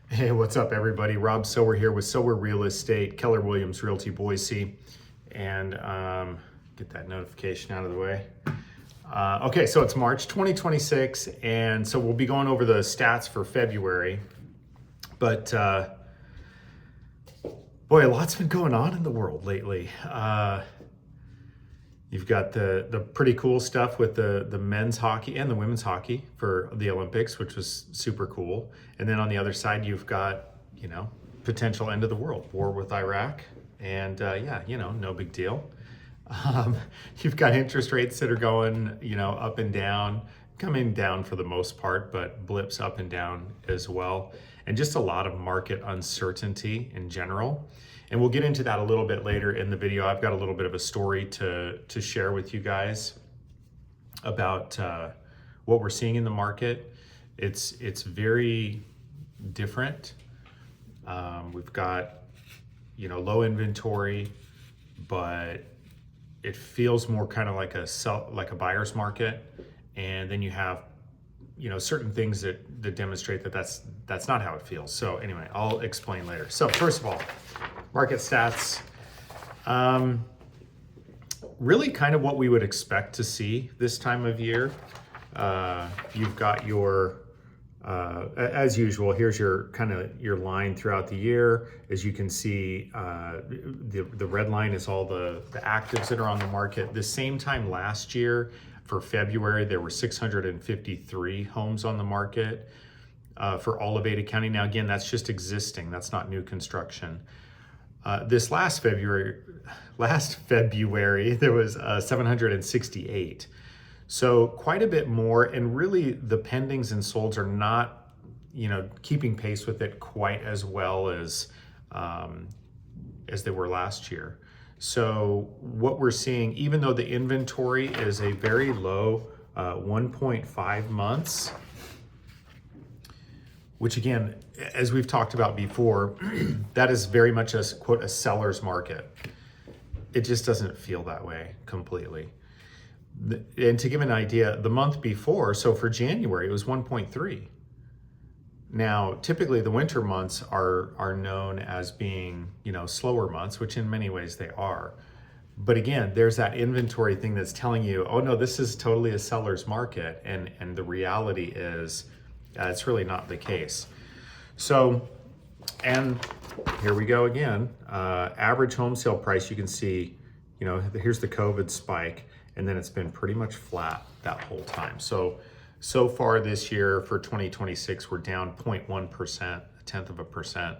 Hey, what's up, everybody? Rob Sower here with Sower Real Estate, Keller Williams Realty Boise, and get that notification out of the way. Okay, so it's March 2026, and so we'll be going over the stats for February. But boy, a lot's been going on in the world lately. You've got the pretty cool stuff with the men's hockey and the women's hockey for the Olympics, which was super cool. And then on the other side, you've got, potential end of the world, war with Iraq. And no big deal. You've got interest rates that are going, up and down, coming down for the most part, but blips up and down as well. And just a lot of market uncertainty in general. And we'll get into that a little bit later in the video. I've got a little bit of a story to share with you guys about what we're seeing in the market. It's very different. We've got, low inventory, but it feels more kind of like a buyer's market. And then you have, certain things that demonstrate that that's not how it feels. So anyway, I'll explain later. So first of all, market stats, really kind of what we would expect to see this time of year. You've got your, as usual, here's your your line throughout the year. As you can see, the red line is all the actives that are on the market. The same time last year for February, there were 653 homes on the market for all of Ada County. Now again, that's just existing, that's not new construction. This last February, there was 768. So quite a bit more, and really the pendings and solds are not, keeping pace with it quite as well as they were last year. So what we're seeing, even though the inventory is a very low 1.5 months, which again, as we've talked about before, that is very much a quote a seller's market. It just doesn't feel that way completely. And to give an idea, the month before, so for January, it was 1.3. Now, typically the winter months are known as being, slower months, which in many ways they are. But again, there's that inventory thing that's telling you, oh no, this is totally a seller's market. And the reality is, it's really not the case. So, and here we go again. Average home sale price, you can see, here's the COVID spike, and then it's been pretty much flat that whole time. So far this year for 2026, we're down 0.1%, a tenth of a percent.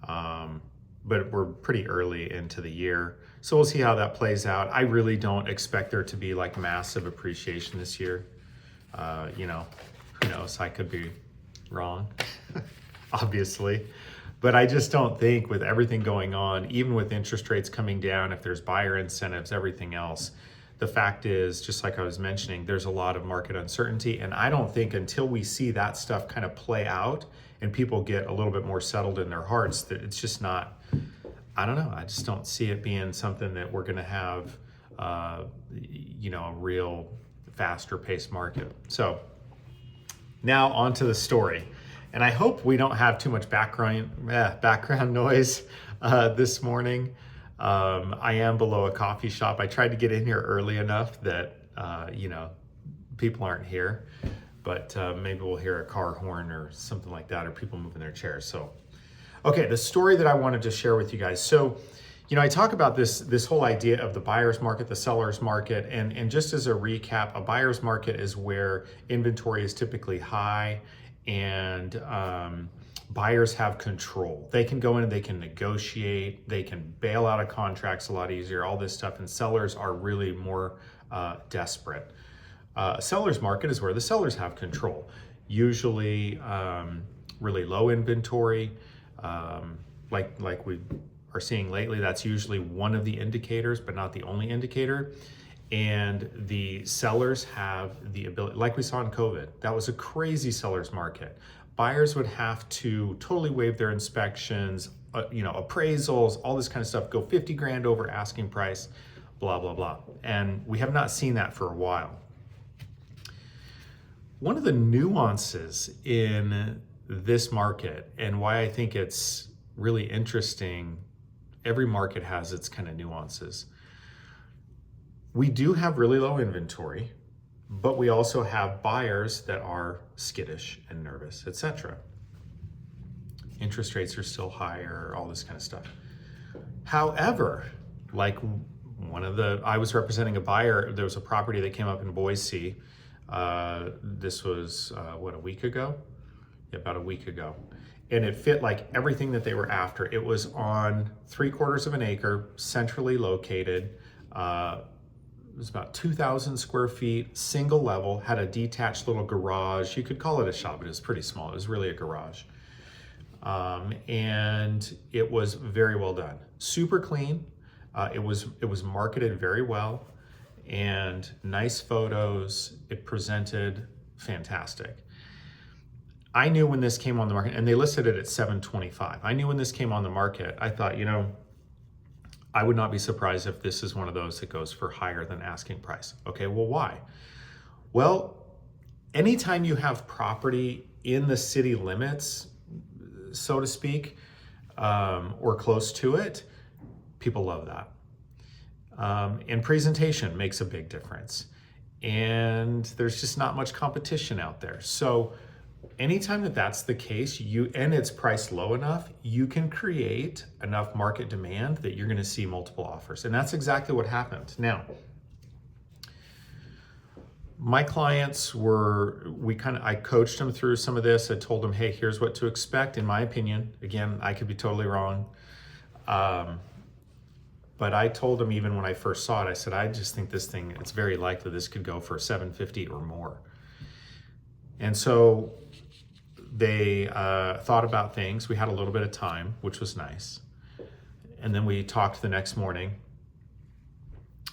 But we're pretty early into the year. So we'll see how that plays out. I really don't expect there to be like massive appreciation this year. Who knows, I could be wrong, obviously. But I just don't think with everything going on, even with interest rates coming down, if there's buyer incentives, everything else, the fact is, just like I was mentioning, there's a lot of market uncertainty. And I don't think until we see that stuff kind of play out and people get a little bit more settled in their hearts, that it's just not, I don't know, I just don't see it being something that we're gonna have, a real faster paced market. So now on to the story. And I hope we don't have too much background noise this morning. I am below a coffee shop. I tried to get in here early enough that, people aren't here, but maybe we'll hear a car horn or something like that, or people moving their chairs. So, okay, the story that I wanted to share with you guys. So, I talk about this whole idea of the buyer's market, the seller's market, and just as a recap, a buyer's market is where inventory is typically high and buyers have control. They can go in and they can negotiate, they can bail out of contracts a lot easier, all this stuff, and sellers are really more desperate. A seller's market is where the sellers have control. Usually really low inventory, like we are seeing lately. That's usually one of the indicators, but not the only indicator. And the sellers have the ability, like we saw in COVID, that was a crazy seller's market. Buyers would have to totally waive their inspections, appraisals, all this kind of stuff, go 50 grand over asking price, blah, blah, blah. And we have not seen that for a while. One of the nuances in this market and why I think it's really interesting. Every market has its kind of nuances. We do have really low inventory, but we also have buyers that are skittish and nervous, etc. Interest rates are still higher, all this kind of stuff. However, like I was representing a buyer, there was a property that came up in Boise. This was, a week ago? Yeah, about a week ago. And it fit like everything that they were after. It was on 3/4 of an acre, centrally located. It was about 2,000 square feet, single level, had a detached little garage. You could call it a shop, but it was pretty small. It was really a garage. And it was very well done. Super clean. It was marketed very well and nice photos. It presented fantastic. I knew when this came on the market, and they listed it at $725. I knew when this came on the market, I thought, I would not be surprised if this is one of those that goes for higher than asking price. Okay, well, why? Well, anytime you have property in the city limits, so to speak, or close to it, people love that. And presentation makes a big difference. And there's just not much competition out there. So anytime that's the case, and it's priced low enough, you can create enough market demand that you're going to see multiple offers. And that's exactly what happened. Now, my clients I coached them through some of this. I told them, hey, here's what to expect. In my opinion, again, I could be totally wrong. But I told them, even when I first saw it, I said, I just think it's very likely this could go for $750 or more. And so they thought about things. We had a little bit of time, which was nice. And then we talked the next morning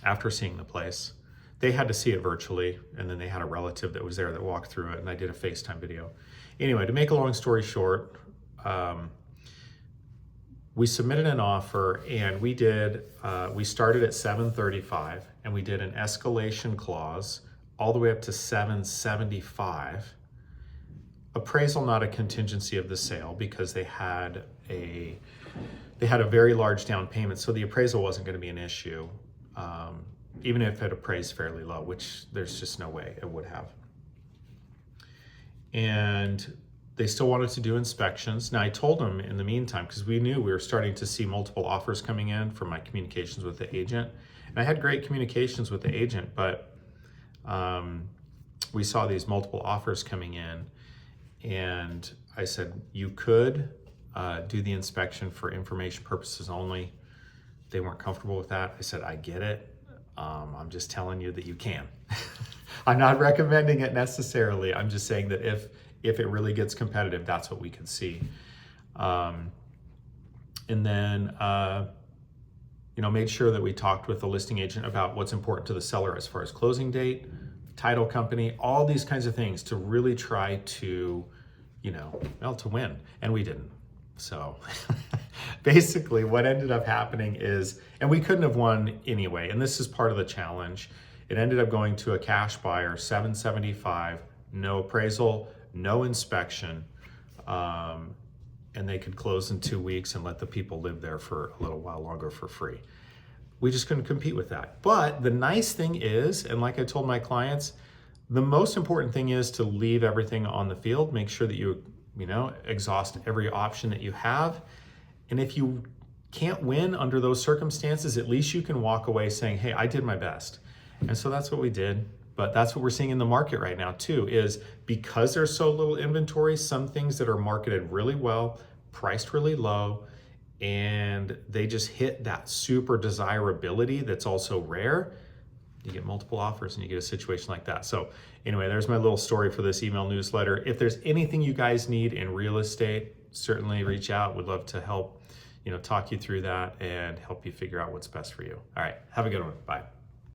after seeing the place. They had to see it virtually, and then they had a relative that was there that walked through it, and I did a FaceTime video. Anyway, to make a long story short, we submitted an offer, and we started at $735, and we did an escalation clause all the way up to $775. Appraisal, not a contingency of the sale, because they had a very large down payment, so the appraisal wasn't going to be an issue, even if it appraised fairly low, which there's just no way it would have. And they still wanted to do inspections. Now, I told them in the meantime, because we knew we were starting to see multiple offers coming in from my communications with the agent, and I had great communications with the agent, but we saw these multiple offers coming in. And I said, you could do the inspection for information purposes only. They weren't comfortable with that. I said, I get it. I'm just telling you that you can. I'm not recommending it necessarily. I'm just saying that if it really gets competitive, that's what we can see. And then, made sure that we talked with the listing agent about what's important to the seller as far as closing date, title company, all these kinds of things to really try to, to win. And we didn't. So basically what ended up happening is, and we couldn't have won anyway, and this is part of the challenge, it ended up going to a cash buyer, $775, no appraisal, no inspection, and they could close in 2 weeks and let the people live there for a little while longer for free. We just couldn't compete with that. But the nice thing is, and like I told my clients, the most important thing is to leave everything on the field. Make sure that you exhaust every option that you have. And if you can't win under those circumstances, at least you can walk away saying, hey, I did my best. And so that's what we did. But that's what we're seeing in the market right now too, is because there's so little inventory, some things that are marketed really well, priced really low, and they just hit that super desirability that's also rare, you get multiple offers and you get a situation like that. So anyway, there's my little story for this email newsletter. If there's anything you guys need in real estate, certainly reach out. We'd love to help, talk you through that and help you figure out what's best for you. All right, have a good one. Bye.